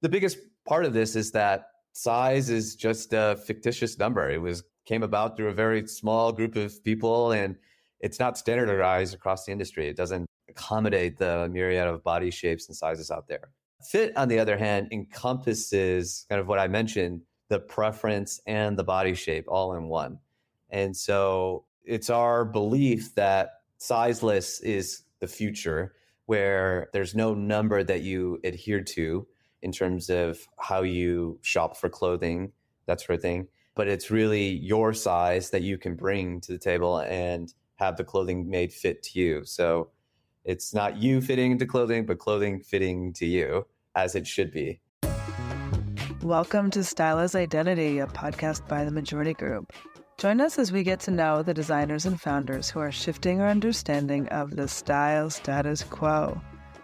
The biggest part of this is that size is just a fictitious number. Came about through a very small group of people, and it's not standardized across the industry. It doesn't accommodate the myriad of body shapes and sizes out there. Fit, on the other hand, encompasses kind of what I mentioned, the preference and the body shape all in one. And so it's our belief that sizeless is the future, where there's no number that you adhere to in terms of how you shop for clothing, that sort of thing. But it's really your size that you can bring to the table and have the clothing made fit to you. So it's not you fitting into clothing, but clothing fitting to you, as it should be. Welcome to Style as Identity, a podcast by The Majority Group. Join us as we get to know the designers and founders who are shifting our understanding of the style status quo.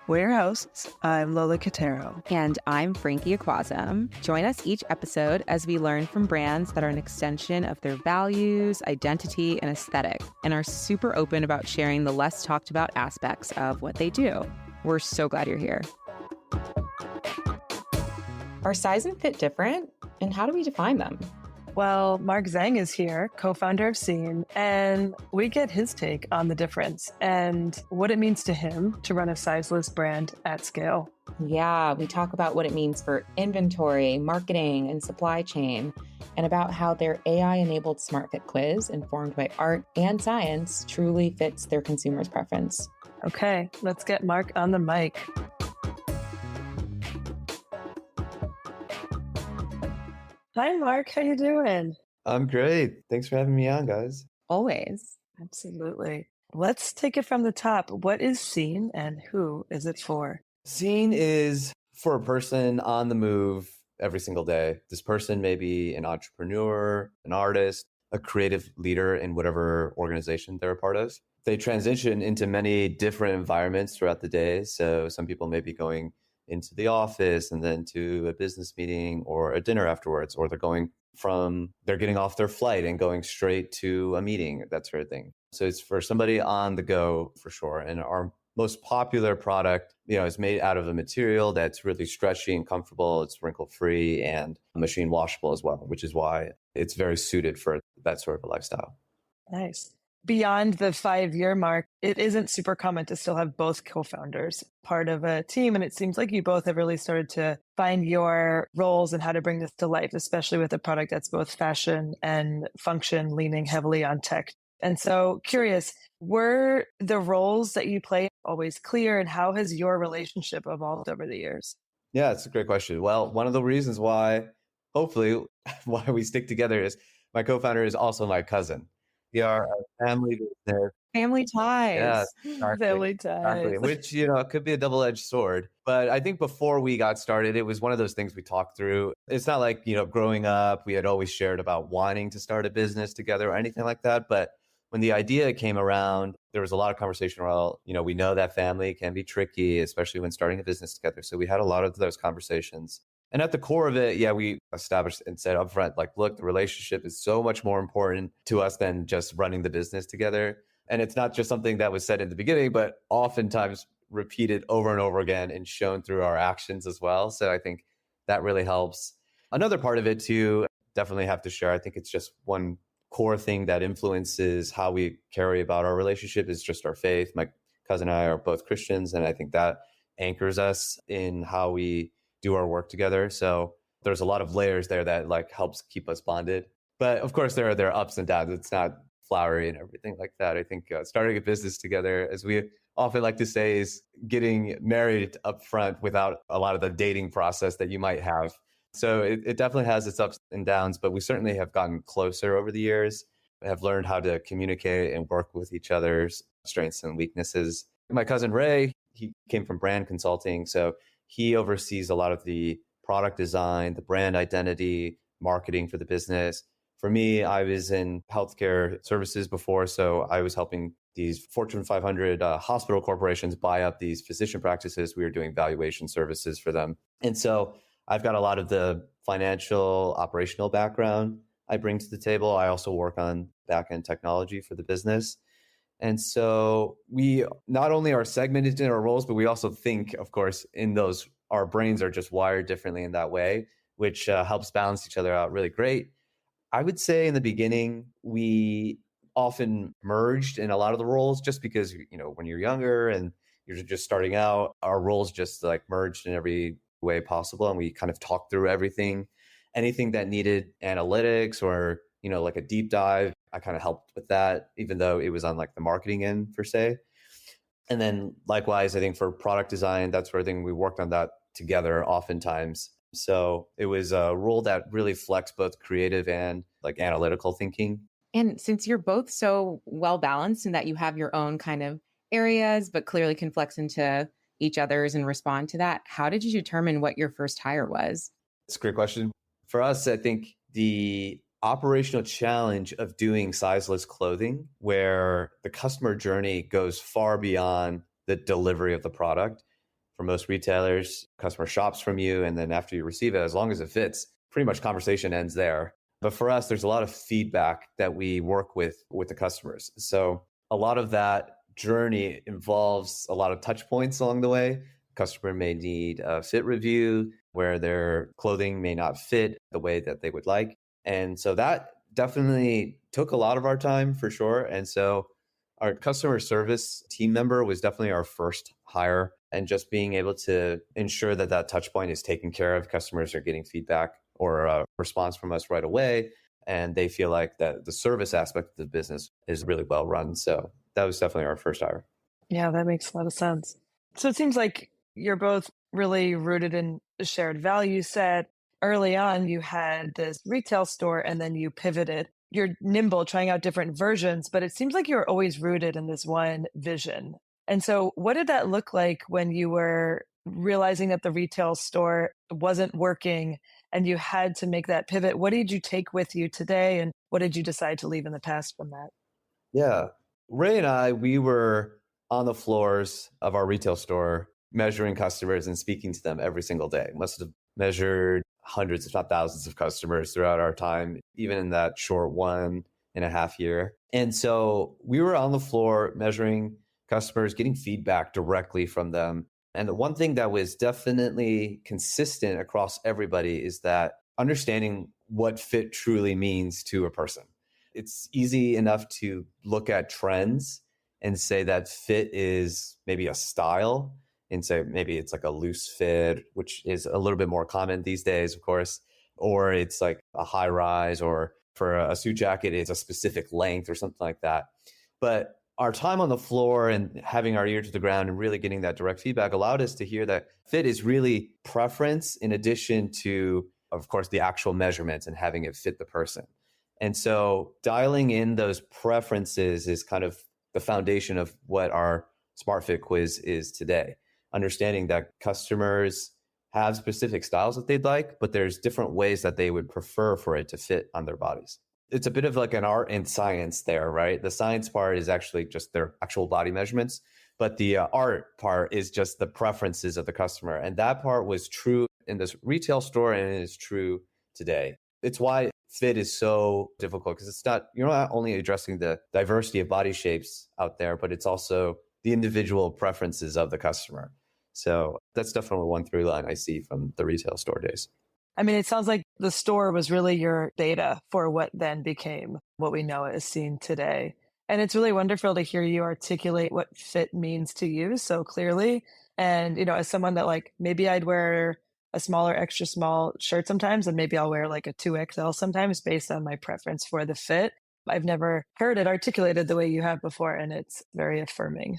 We're your hosts. I'm Lola Catero. And I'm Frankie Ikwuazom. Join us each episode as we learn from brands that are an extension of their values, identity, and aesthetic, and are super open about sharing the less talked about aspects of what they do. We're so glad you're here. Are size and fit different? And how do we define them? Well, Mark Zheng is here, co-founder of Sene, and we get his take on the difference and what it means to him to run a sizeless brand at scale. Yeah, we talk about what it means for inventory, marketing, and supply chain, and about how their AI-enabled SmartFit quiz, informed by art and science, truly fits their consumers' preference. Okay, let's get Mark on the mic. Hi, Mark. How you doing? I'm great. Thanks for having me on, guys. Always. Absolutely. Let's take it from the top. What is Sene and who is it for? Sene is for a person on the move every single day. This person may be an entrepreneur, an artist, a creative leader in whatever organization they're a part of. They transition into many different environments throughout the day. So some people may be going into the office and then to a business meeting or a dinner afterwards, or they're getting off their flight and going straight to a meeting, that sort of thing. So it's for somebody on the go for sure. And our most popular product, is made out of a material that's really stretchy and comfortable. It's wrinkle free and machine washable as well, which is why it's very suited for that sort of a lifestyle. Nice. Beyond the 5-year mark, it isn't super common to still have both co-founders part of a team. And it seems like you both have really started to find your roles and how to bring this to life, especially with a product that's both fashion and function, leaning heavily on tech. And so curious, were the roles that you play always clear, and how has your relationship evolved over the years? Yeah, it's a great question. Well, one of the reasons why we stick together is my co-founder is also my cousin. We are a family business. Family ties. Yeah, exactly, Family ties. exactly. Which, could be a double-edged sword. But I think before we got started, it was one of those things we talked through. It's not like, growing up, we had always shared about wanting to start a business together or anything like that. But when the idea came around, there was a lot of conversation around, we know that family can be tricky, especially when starting a business together. So we had a lot of those conversations. And at the core of it, we established and said upfront, look, the relationship is so much more important to us than just running the business together. And it's not just something that was said in the beginning, but oftentimes repeated over and over again and shown through our actions as well. So I think that really helps. Another part of it too, definitely have to share, I think it's just one core thing that influences how we carry about our relationship is just our faith. My cousin and I are both Christians, and I think that anchors us in how we do our work together. So there's a lot of layers there that helps keep us bonded. But of course, there are ups and downs. It's not flowery and everything like that. I think starting a business together, as we often like to say, is getting married up front without a lot of the dating process that you might have. So it definitely has its ups and downs, but we certainly have gotten closer over the years, have learned how to communicate and work with each other's strengths and weaknesses. My cousin Ray, he came from brand consulting. So he oversees a lot of the product design, the brand identity, marketing for the business. For me, I was in healthcare services before, so I was helping these Fortune 500 hospital corporations buy up these physician practices. We were doing valuation services for them. And so I've got a lot of the financial, operational background I bring to the table. I also work on back-end technology for the business. And so we not only are segmented in our roles, but we also think, of course, in those our brains are just wired differently in that way, which helps balance each other out really great. I would say in the beginning, we often merged in a lot of the roles just because, when you're younger and you're just starting out, our roles just like merged in every way possible. And we kind of talked through everything, anything that needed analytics or, like a deep dive. I kind of helped with that, even though it was on like the marketing end per se. And then likewise, I think for product design, that's where I think we worked on that together oftentimes. So it was a role that really flexed both creative and like analytical thinking. And since you're both so well balanced in that you have your own kind of areas, but clearly can flex into each other's and respond to that, how did you determine what your first hire was? It's a great question. For us, I think the operational challenge of doing sizeless clothing, where the customer journey goes far beyond the delivery of the product. For most retailers, customer shops from you, and then after you receive it, as long as it fits, pretty much conversation ends there. But for us, there's a lot of feedback that we work with the customers. So a lot of that journey involves a lot of touch points along the way. Customer may need a fit review where their clothing may not fit the way that they would like. And so that definitely took a lot of our time for sure. And so our customer service team member was definitely our first hire, and just being able to ensure that that touch point is taken care of. Customers are getting feedback or a response from us right away, and they feel like that the service aspect of the business is really well run. So that was definitely our first hire. Yeah, that makes a lot of sense. So it seems like you're both really rooted in a shared value set. Early on, you had this retail store and then you pivoted. You're nimble, trying out different versions, but it seems like you're always rooted in this one vision. And so what did that look like when you were realizing that the retail store wasn't working and you had to make that pivot? What did you take with you today, and what did you decide to leave in the past from that? Yeah. Ray and I, we were on the floors of our retail store measuring customers and speaking to them every single day. Must have measured hundreds, if not thousands of customers throughout our time, even in that short 1.5 year. And so we were on the floor measuring customers, getting feedback directly from them. And the one thing that was definitely consistent across everybody is that understanding what fit truly means to a person. It's easy enough to look at trends and say that fit is maybe a style, and say maybe it's like a loose fit, which is a little bit more common these days, of course, or it's like a high rise, or for a suit jacket, it's a specific length or something like that. But our time on the floor and having our ear to the ground and really getting that direct feedback allowed us to hear that fit is really preference in addition to, of course, the actual measurements and having it fit the person. And so dialing in those preferences is kind of the foundation of what our SmartFit quiz is today. Understanding that customers have specific styles that they'd like, but there's different ways that they would prefer for it to fit on their bodies. It's a bit of like an art and science there, right? The science part is actually just their actual body measurements, but the art part is just the preferences of the customer. And that part was true in this retail store, and it is true today. It's why fit is so difficult, because you're not only addressing the diversity of body shapes out there, but it's also the individual preferences of the customer. So that's definitely one through line I see from the retail store days. I mean, it sounds like the store was really your data for what then became what we know as seen today. And it's really wonderful to hear you articulate what fit means to you so clearly. And, as someone that maybe I'd wear a smaller, extra small shirt sometimes, and maybe I'll wear like a 2XL sometimes based on my preference for the fit. I've never heard it articulated the way you have before, and it's very affirming.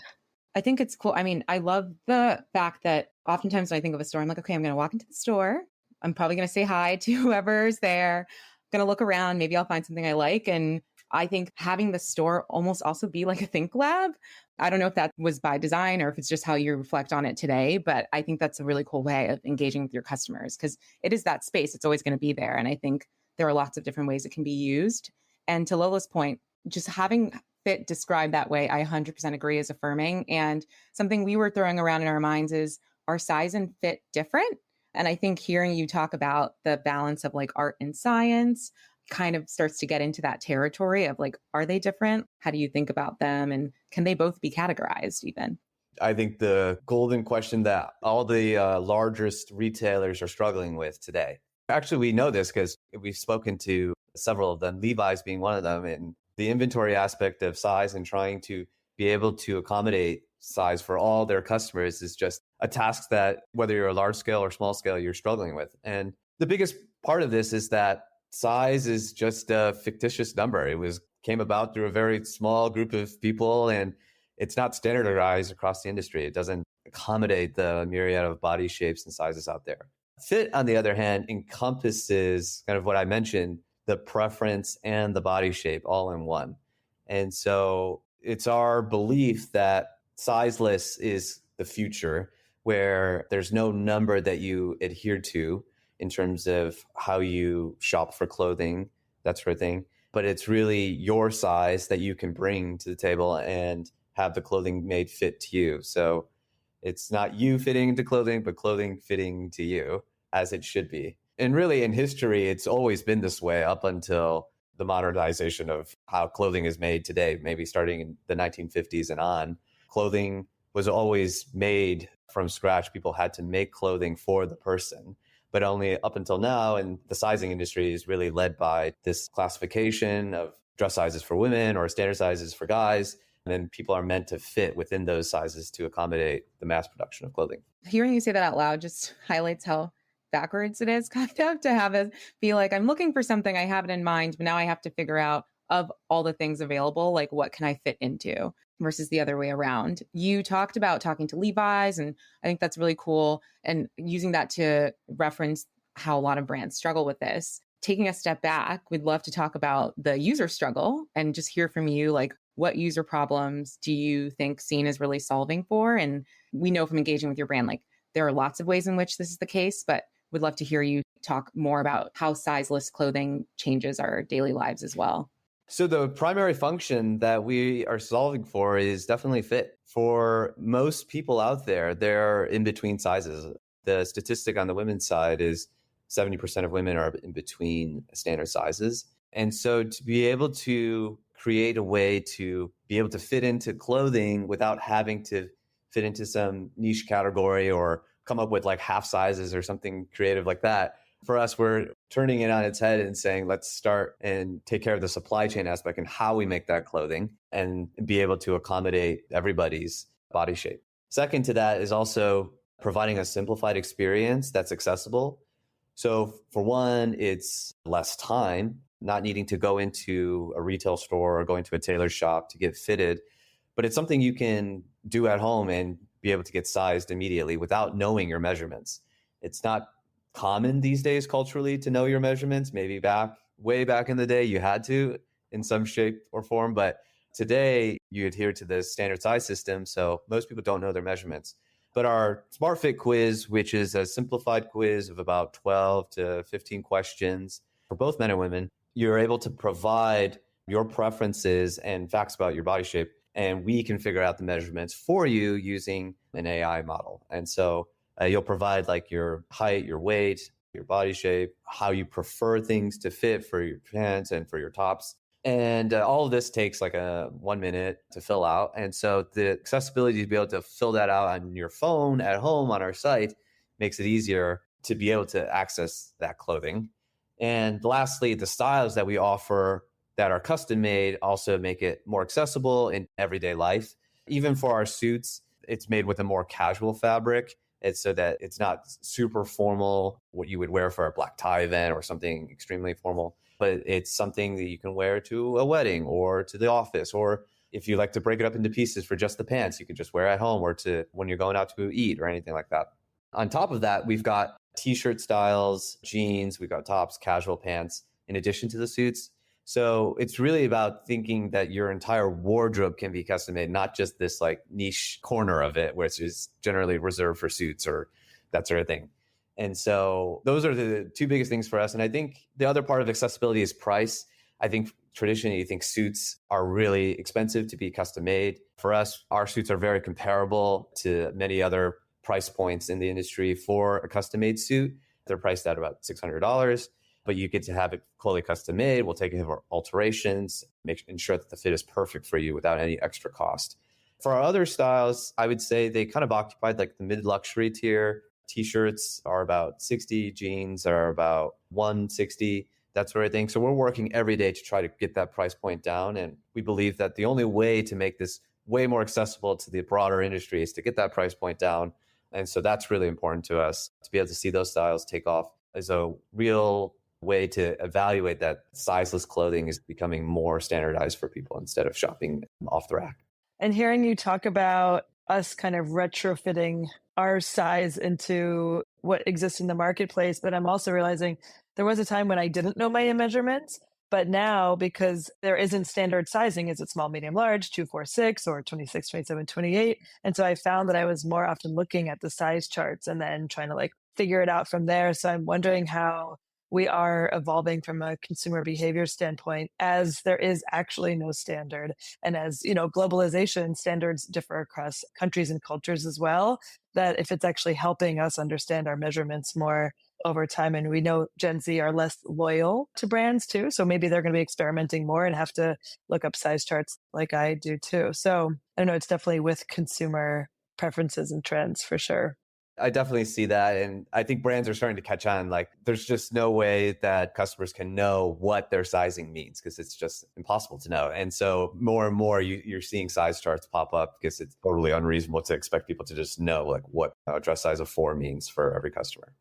I think it's cool. I mean, I love the fact that oftentimes when I think of a store, I'm like, okay, I'm going to walk into the store. I'm probably going to say hi to whoever's there. I'm going to look around. Maybe I'll find something I like. And I think having the store almost also be like a think lab. I don't know if that was by design or if it's just how you reflect on it today, but I think that's a really cool way of engaging with your customers, because it is that space. It's always going to be there. And I think there are lots of different ways it can be used. And to Lola's point, just having fit described that way, I 100% agree, is affirming. And something we were throwing around in our minds is, are size and fit different? And I think hearing you talk about the balance of like art and science kind of starts to get into that territory of like, are they different? How do you think about them? And can they both be categorized even? I think the golden question that all the largest retailers are struggling with today. Actually, we know this because we've spoken to several of them, Levi's being one of them, and the inventory aspect of size and trying to be able to accommodate size for all their customers is just a task that whether you're a large scale or small scale, you're struggling with. And the biggest part of this is that size is just a fictitious number. Came about through a very small group of people, and it's not standardized across the industry. It doesn't accommodate the myriad of body shapes and sizes out there. Fit, on the other hand, encompasses kind of what I mentioned, the preference and the body shape all in one. And so it's our belief that sizeless is the future, where there's no number that you adhere to in terms of how you shop for clothing, that sort of thing. But it's really your size that you can bring to the table and have the clothing made fit to you. So it's not you fitting into clothing, but clothing fitting to you as it should be. And really in history, it's always been this way up until the modernization of how clothing is made today, maybe starting in the 1950s and on. Clothing was always made from scratch. People had to make clothing for the person, but only up until now. And the sizing industry is really led by this classification of dress sizes for women or standard sizes for guys. And then people are meant to fit within those sizes to accommodate the mass production of clothing. Hearing you say that out loud just highlights how backwards it is kind of to have it be like, I'm looking for something, I have it in mind, but now I have to figure out of all the things available, like what can I fit into versus the other way around. You talked about talking to Levi's, and I think that's really cool. And using that to reference how a lot of brands struggle with this. Taking a step back, we'd love to talk about the user struggle and just hear from you, like, what user problems do you think Sene is really solving for? And we know from engaging with your brand, like there are lots of ways in which this is the case, but would love to hear you talk more about how sizeless clothing changes our daily lives as well. So the primary function that we are solving for is definitely fit. For most people out there, they're in between sizes. The statistic on the women's side is 70% of women are in between standard sizes. And so to be able to create a way to be able to fit into clothing without having to fit into some niche category or come up with like half sizes or something creative like that. For us, we're turning it on its head and saying, let's start and take care of the supply chain aspect and how we make that clothing and be able to accommodate everybody's body shape. Second to that is also providing a simplified experience that's accessible. So for one, it's less time, not needing to go into a retail store or going to a tailor shop to get fitted, but it's something you can do at home and be able to get sized immediately without knowing your measurements. It's not common these days culturally to know your measurements. Maybe way back in the day, you had to in some shape or form, but today you adhere to the standard size system. So most people don't know their measurements. But our SmartFit quiz, which is a simplified quiz of about 12 to 15 questions for both men and women, you're able to provide your preferences and facts about your body shape. And we can figure out the measurements for you using an AI model. And so you'll provide like your height, your weight, your body shape, how you prefer things to fit for your pants and for your tops. And all of this takes like 1 minute to fill out. And so the accessibility to be able to fill that out on your phone at home on our site makes it easier to be able to access that clothing. And lastly, the styles that we offer that are custom made also make it more accessible in everyday life. Even for our suits, it's made with a more casual fabric. It's so that it's not super formal, what you would wear for a black tie event or something extremely formal, but it's something that you can wear to a wedding or to the office. Or if you like to break it up into pieces for just the pants, you could just wear at home or to when you're going out to eat or anything like that. On top of that, we've got t-shirt styles, jeans, we've got tops, casual pants, in addition to the suits. So it's really about thinking that your entire wardrobe can be custom made, not just this like niche corner of it, which is generally reserved for suits or that sort of thing. And so those are the two biggest things for us. And I think the other part of accessibility is price. I think traditionally you think suits are really expensive to be custom made. For us, our suits are very comparable to many other price points in the industry for a custom made suit. They're priced at about $600. But you get to have it fully custom made. We'll take care of our alterations, ensure that the fit is perfect for you without any extra cost. For our other styles, I would say they kind of occupied like the mid-luxury tier. T-shirts are about 60, jeans are about 160, that sort of thing. So we're working every day to try to get that price point down. And we believe that the only way to make this way more accessible to the broader industry is to get that price point down. And so that's really important to us. To be able to see those styles take off is a real way to evaluate that sizeless clothing is becoming more standardized for people instead of shopping off the rack. And hearing you talk about us kind of retrofitting our size into what exists in the marketplace, but I'm also realizing there was a time when I didn't know my measurements, but now because there isn't standard sizing, is it small, medium, large, 2, 4, 6, or 26, 27, 28? And so I found that I was more often looking at the size charts and then trying to like figure it out from there. So I'm wondering how we are evolving from a consumer behavior standpoint as there is actually no standard. And as, globalization standards differ across countries and cultures as well, that if it's actually helping us understand our measurements more over time. And we know Gen Z are less loyal to brands too. So maybe they're going to be experimenting more and have to look up size charts like I do too. So I know it's definitely with consumer preferences and trends for sure. I definitely see that. And I think brands are starting to catch on. Like, there's just no way that customers can know what their sizing means because it's just impossible to know. And so more and more you're seeing size charts pop up because it's totally unreasonable to expect people to just know like what a dress size of 4 means for every customer.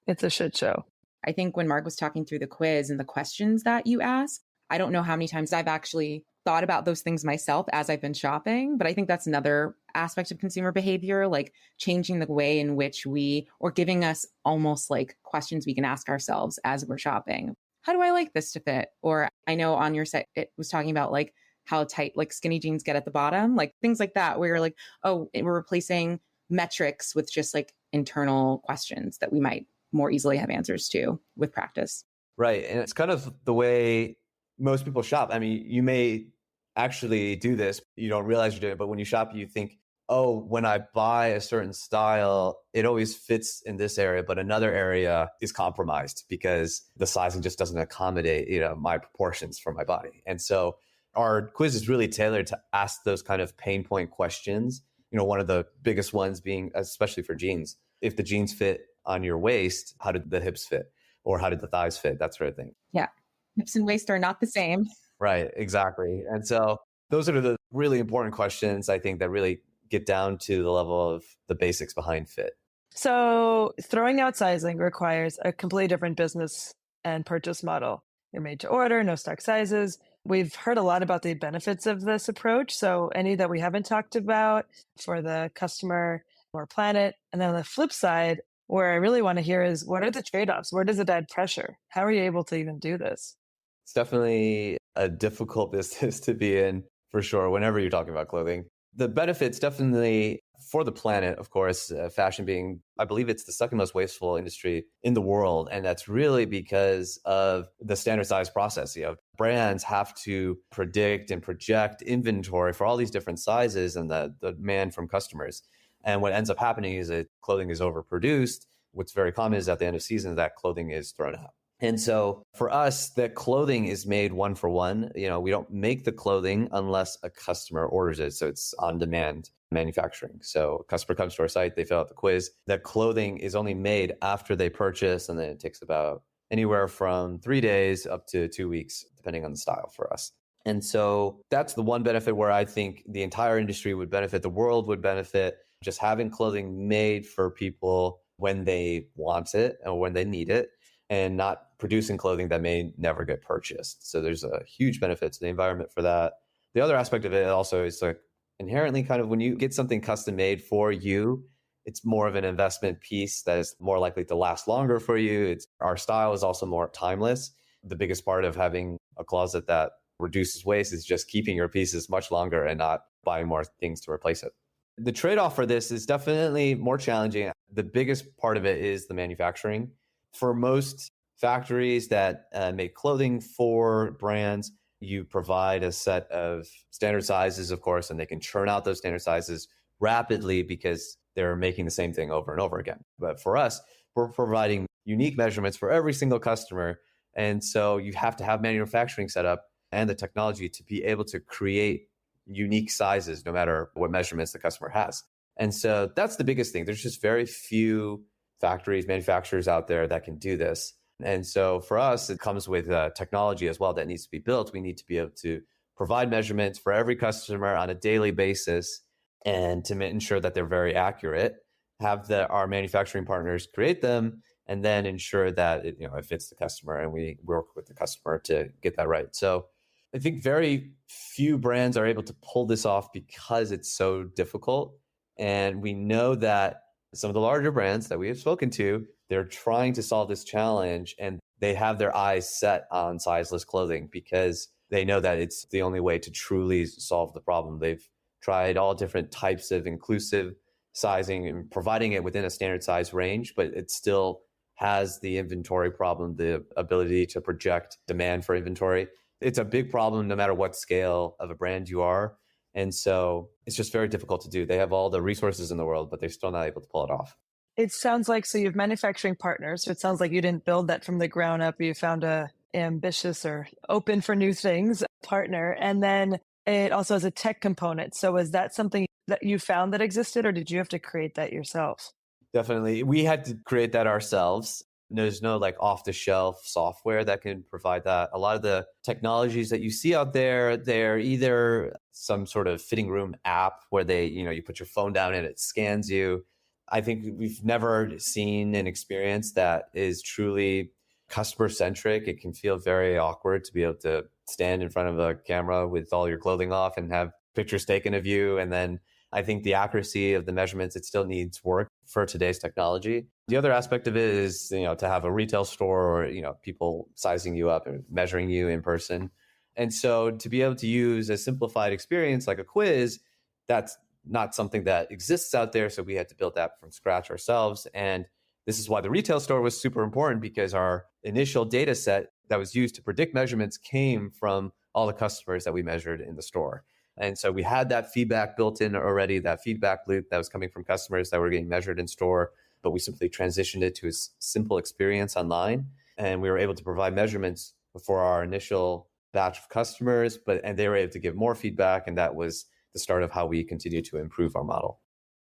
It's a shit show. I think when Mark was talking through the quiz and the questions that you ask, I don't know how many times I've actually thought about those things myself as I've been shopping, but I think that's another aspect of consumer behavior, like changing the way in which or giving us almost like questions we can ask ourselves as we're shopping. How do I like this to fit? Or I know on your site, it was talking about like how tight like skinny jeans get at the bottom, like things like that, where you're like, oh, we're replacing metrics with just like internal questions that we might more easily have answers to with practice. Right. And it's kind of the way most people shop. I mean, you may actually do this, you don't realize you're doing it, but when you shop, you think, oh, when I buy a certain style, it always fits in this area, but another area is compromised because the sizing just doesn't accommodate, my proportions for my body. And so our quiz is really tailored to ask those kind of pain point questions. One of the biggest ones being, especially for jeans, if the jeans fit on your waist, how did the hips fit? Or how did the thighs fit? That sort of thing. Yeah. Hips and waist are not the same. Right, exactly. And so those are the really important questions, I think, that really get down to the level of the basics behind fit. So throwing out sizing requires a completely different business and purchase model. You're made to order, no stock sizes. We've heard a lot about the benefits of this approach. So any that we haven't talked about for the customer or planet. And then on the flip side, where I really want to hear is what are the trade-offs? Where does it add pressure? How are you able to even do this? It's definitely a difficult business to be in, for sure, whenever you're talking about clothing. The benefits definitely for the planet, of course, fashion being, I believe it's the second most wasteful industry in the world. And that's really because of the standardized process. Brands have to predict and project inventory for all these different sizes and the demand from customers. And what ends up happening is that clothing is overproduced. What's very common is at the end of season, that clothing is thrown out. And so for us, the clothing is made one for one. We don't make the clothing unless a customer orders it. So it's on demand manufacturing. So a customer comes to our site, they fill out the quiz. The clothing is only made after they purchase, and then it takes about anywhere from 3 days up to 2 weeks, depending on the style for us. And so that's the one benefit where I think the entire industry would benefit, the world would benefit, just having clothing made for people when they want it or when they need it, and not producing clothing that may never get purchased. So there's a huge benefit to the environment for that. The other aspect of it also is like inherently kind of when you get something custom made for you, it's more of an investment piece that is more likely to last longer for you. Our style is also more timeless. The biggest part of having a closet that reduces waste is just keeping your pieces much longer and not buying more things to replace it. The trade-off for this is definitely more challenging. The biggest part of it is the manufacturing. For most factories that make clothing for brands, you provide a set of standard sizes, of course, and they can churn out those standard sizes rapidly because they're making the same thing over and over again. But for us, we're providing unique measurements for every single customer. And so you have to have manufacturing set up and the technology to be able to create unique sizes, no matter what measurements the customer has. And so that's the biggest thing. There's just very few factories, manufacturers out there that can do this. And so for us, it comes with technology as well that needs to be built. We need to be able to provide measurements for every customer on a daily basis and to ensure that they're very accurate, have our manufacturing partners create them, and then ensure that it fits the customer, and we work with the customer to get that right. So I think very few brands are able to pull this off because it's so difficult. And we know that some of the larger brands that we have spoken to, they're trying to solve this challenge, and they have their eyes set on sizeless clothing because they know that it's the only way to truly solve the problem. They've tried all different types of inclusive sizing and providing it within a standard size range, but it still has the inventory problem, the ability to project demand for inventory. It's a big problem no matter what scale of a brand you are. And so it's just very difficult to do. They have all the resources in the world, but they're still not able to pull it off. It sounds like, so you have manufacturing partners. So it sounds like you didn't build that from the ground up. You found a ambitious or open for new things partner. And then it also has a tech component. So was that something that you found that existed, or did you have to create that yourself? Definitely. We had to create that ourselves. There's no like off the shelf software that can provide that. A lot of the technologies that you see out there, they're either some sort of fitting room app where you put your phone down and it scans you. I think we've never seen an experience that is truly customer centric. It can feel very awkward to be able to stand in front of a camera with all your clothing off and have pictures taken of you. And then I think the accuracy of the measurements, it still needs work for today's technology. The other aspect of it is, to have a retail store or, people sizing you up and measuring you in person. And so to be able to use a simplified experience like a quiz, that's not something that exists out there. So we had to build that from scratch ourselves. And this is why the retail store was super important, because our initial data set that was used to predict measurements came from all the customers that we measured in the store. And so we had that feedback built in already, that feedback loop that was coming from customers that were getting measured in store, but we simply transitioned it to a simple experience online. And we were able to provide measurements for our initial batch of customers, and they were able to give more feedback. And that was the start of how we continue to improve our model.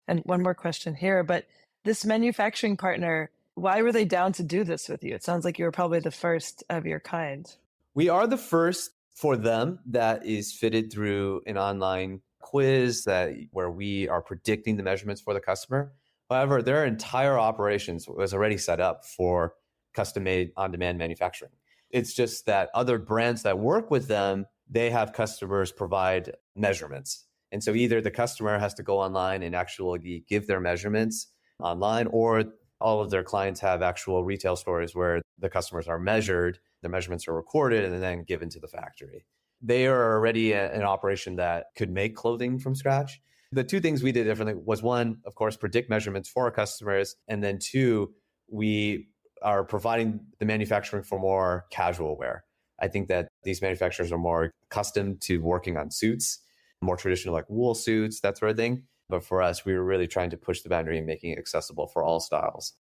And one more question here, but this manufacturing partner, why were they down to do this with you? It sounds like you were probably the first of your kind. We are the first for them that is fitted through an online quiz where we are predicting the measurements for the customer. However, their entire operations was already set up for custom-made on-demand manufacturing. It's just that other brands that work with them, they have customers provide measurements. And so either the customer has to go online and actually give their measurements online, or all of their clients have actual retail stores where the customers are measured, the measurements are recorded, and then given to the factory. They are already an operation that could make clothing from scratch. The two things we did differently was, one, of course, predict measurements for our customers. And then two, we are providing the manufacturing for more casual wear. I think that these manufacturers are more accustomed to working on suits, more traditional like wool suits, that sort of thing. But for us, we were really trying to push the boundary and making it accessible for all styles.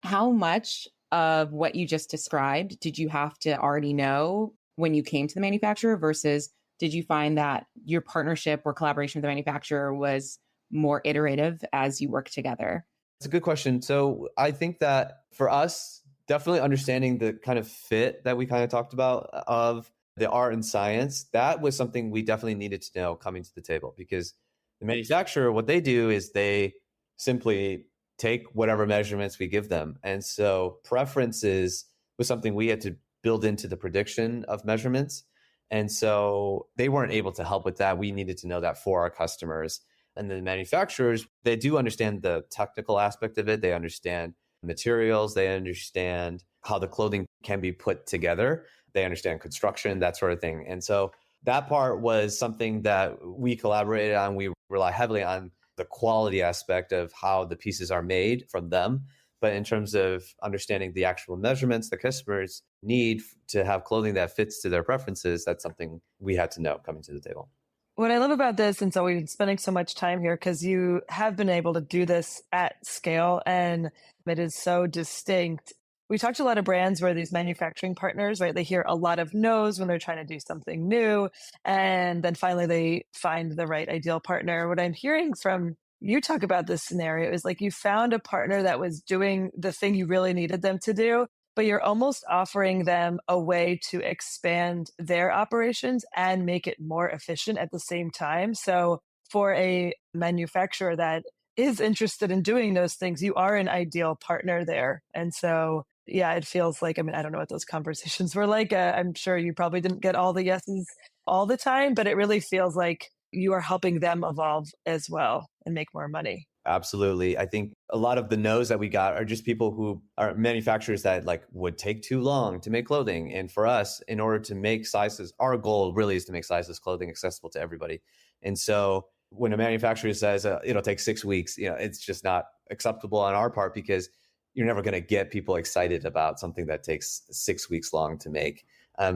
How much of what you just described did you have to already know when you came to the manufacturer versus did you find that your partnership or collaboration with the manufacturer was more iterative as you worked together? It's a good question. So I think that for us, definitely understanding the kind of fit that we kind of talked about of the art and science, that was something we definitely needed to know coming to the table, because the manufacturer, what they do is they simply take whatever measurements we give them. And so preferences was something we had to build into the prediction of measurements. And so they weren't able to help with that. We needed to know that for our customers. And the manufacturers, they do understand the technical aspect of it. They understand materials. They understand how the clothing can be put together. They understand construction, that sort of thing. And so that part was something that we collaborated on. We rely heavily on the quality aspect of how the pieces are made from them. But in terms of understanding the actual measurements the customers need to have clothing that fits to their preferences, that's something we had to know coming to the table. What I love about this, and so we've been spending so much time here because you have been able to do this at scale and it is so distinct. we talked to a lot of brands where these manufacturing partners, right, they hear a lot of no's when they're trying to do something new. And then finally they find the right ideal partner. What I'm hearing from you talk about this scenario is like you found a partner that was doing the thing you really needed them to do, but you're almost offering them a way to expand their operations and make it more efficient at the same time. So for a manufacturer that is interested in doing those things, you are an ideal partner there. And so, yeah, it feels like, I mean, I don't know what those conversations were like. I'm sure you probably didn't get all the yeses all the time, but it really feels like you are helping them evolve as well and make more money. Absolutely. I think a lot of the no's that we got are just people who are manufacturers that like would take too long to make clothing. And for us, in order to make sizes, our goal really is to make sizes clothing accessible to everybody. And so when a manufacturer says it'll take 6 weeks, it's just not acceptable on our part because you're never going to get people excited about something that takes 6 weeks long to make.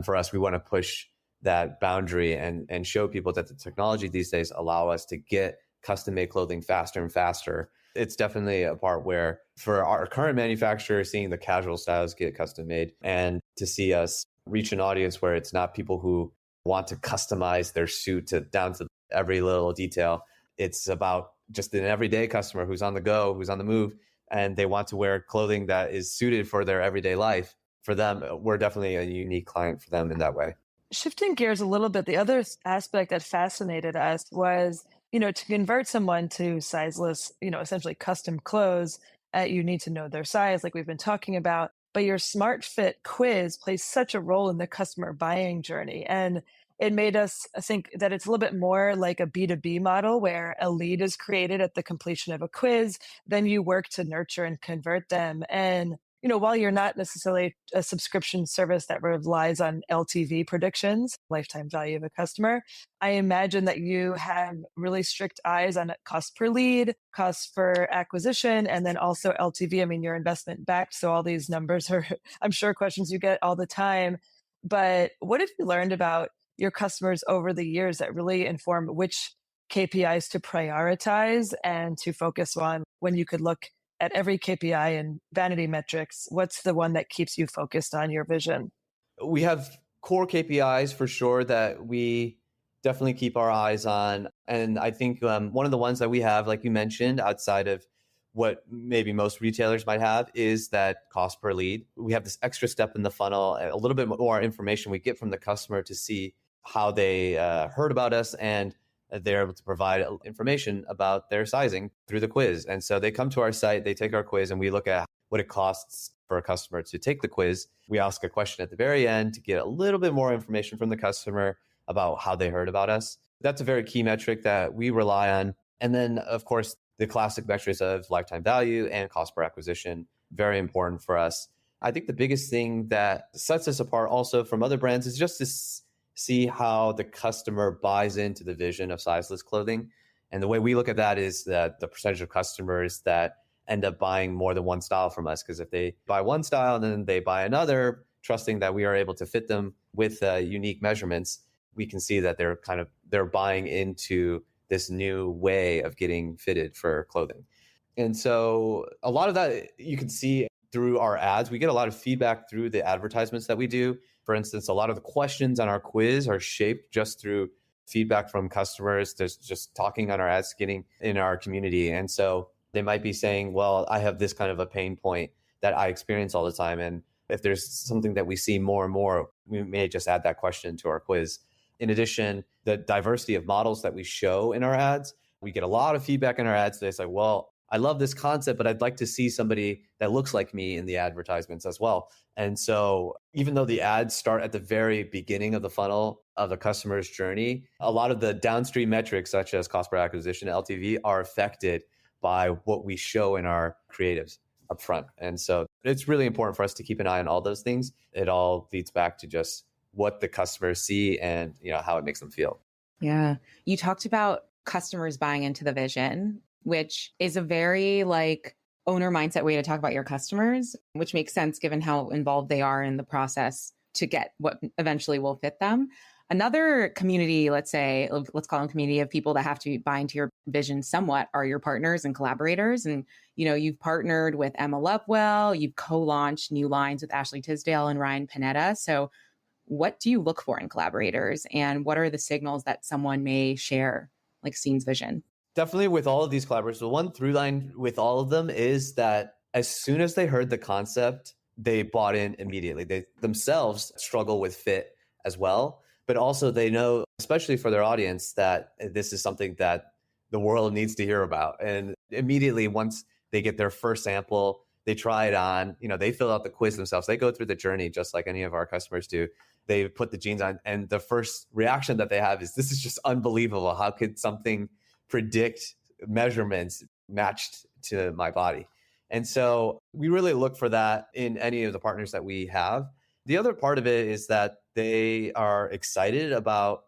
For us, we want to push that boundary and show people that the technology these days allow us to get custom made clothing faster and faster. It's definitely a part where for our current manufacturer, seeing the casual styles get custom made and to see us reach an audience where it's not people who want to customize their suit down to every little detail. It's about just an everyday customer who's on the go, who's on the move, and they want to wear clothing that is suited for their everyday life. For them, we're definitely a unique client for them in that way. Shifting gears a little bit, the other aspect that fascinated us was, to convert someone to sizeless, essentially custom clothes, you need to know their size, like we've been talking about. But your SmartFit quiz plays such a role in the customer buying journey. And it made us think that it's a little bit more like a B2B model where a lead is created at the completion of a quiz, then you work to nurture and convert them. And while you're not necessarily a subscription service that relies on LTV predictions, lifetime value of a customer, I imagine that you have really strict eyes on cost per lead, cost per acquisition, and then also LTV. I mean, you're investment backed. So all these numbers are, I'm sure, questions you get all the time. But what have you learned about your customers over the years that really inform which KPIs to prioritize and to focus on when you could look at every KPI and vanity metrics? What's the one that keeps you focused on your vision? We have core KPIs for sure that we definitely keep our eyes on. And I think one of the ones that we have, like you mentioned, outside of what maybe most retailers might have, is that cost per lead. We have this extra step in the funnel, a little bit more information we get from the customer to see how they heard about us, and they're able to provide information about their sizing through the quiz. And so they come to our site, they take our quiz, and we look at what it costs for a customer to take the quiz. We ask a question at the very end to get a little bit more information from the customer about how they heard about us. That's a very key metric that we rely on. And then, of course, the classic metrics of lifetime value and cost per acquisition, very important for us. I think the biggest thing that sets us apart also from other brands is just to see how the customer buys into the vision of sizeless clothing. And the way we look at that is that the percentage of customers that end up buying more than one style from us, because if they buy one style and then they buy another, trusting that we are able to fit them with unique measurements, we can see that they're buying into this new way of getting fitted for clothing. And so a lot of that you can see through our ads. We get a lot of feedback through the advertisements that we do. For instance, a lot of the questions on our quiz are shaped just through feedback from customers. There's just talking on our ads, getting in our community. And so they might be saying, well, I have this kind of a pain point that I experience all the time. And if there's something that we see more and more, we may just add that question to our quiz. In addition, the diversity of models that we show in our ads, we get a lot of feedback in our ads. They say, well, I love this concept, but I'd like to see somebody that looks like me in the advertisements as well. And so even though the ads start at the very beginning of the funnel of the customer's journey, a lot of the downstream metrics, such as cost per acquisition, LTV, are affected by what we show in our creatives up front. And so it's really important for us to keep an eye on all those things. It all leads back to just what the customers see and how it makes them feel. Yeah. You talked about customers buying into the vision, which is a very owner mindset way to talk about your customers, which makes sense given how involved they are in the process to get what eventually will fit them. Another community, let's say, let's call them community of people that have to buy into your vision somewhat are your partners and collaborators. And, you've partnered with Emma Lovewell, you've co-launched new lines with Ashley Tisdale and Ryan Panetta. So what do you look for in collaborators, and what are the signals that someone may share, like Sene's vision? Definitely with all of these collaborators, the one through line with all of them is that as soon as they heard the concept, they bought in immediately. They themselves struggle with fit as well, but also they know, especially for their audience, that this is something that the world needs to hear about. And immediately, once they get their first sample, they try it on, they fill out the quiz themselves. They go through the journey just like any of our customers do. They put the jeans on, and the first reaction that they have is, this is just unbelievable. How could something predict measurements matched to my body? And so we really look for that in any of the partners that we have. The other part of it is that they are excited about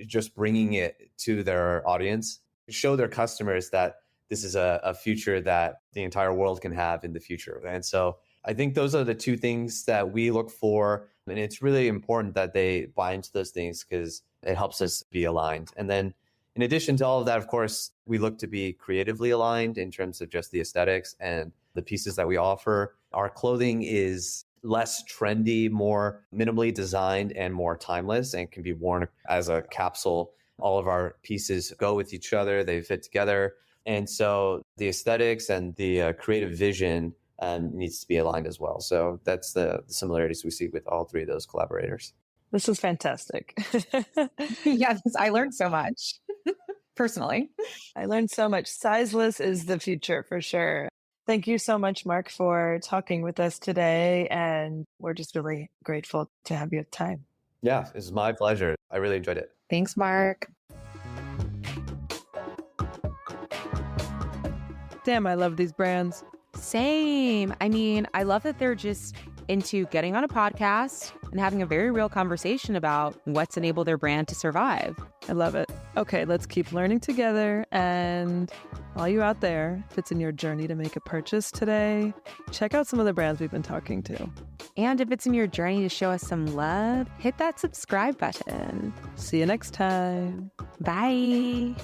just bringing it to their audience, show their customers that this is a future that the entire world can have in the future. And so I think those are the two things that we look for. And it's really important that they buy into those things because it helps us be aligned. And then in addition to all of that, of course, we look to be creatively aligned in terms of just the aesthetics and the pieces that we offer. Our clothing is less trendy, more minimally designed, and more timeless, and can be worn as a capsule. All of our pieces go with each other. They fit together. And so the aesthetics and the creative vision needs to be aligned as well. So that's the similarities we see with all three of those collaborators. This is fantastic. Yes, I learned so much personally. I learned so much. Sizeless is the future for sure. Thank you so much, Mark, for talking with us today. And we're just really grateful to have your time. Yeah, it's my pleasure. I really enjoyed it. Thanks, Mark. Damn, I love these brands. Same. I mean, I love that they're just into getting on a podcast and having a very real conversation about what's enabled their brand to survive. I love it. Okay, let's keep learning together. And all you out there, if it's in your journey to make a purchase today, check out some of the brands we've been talking to. And if it's in your journey to show us some love, hit that subscribe button. See you next time. Bye.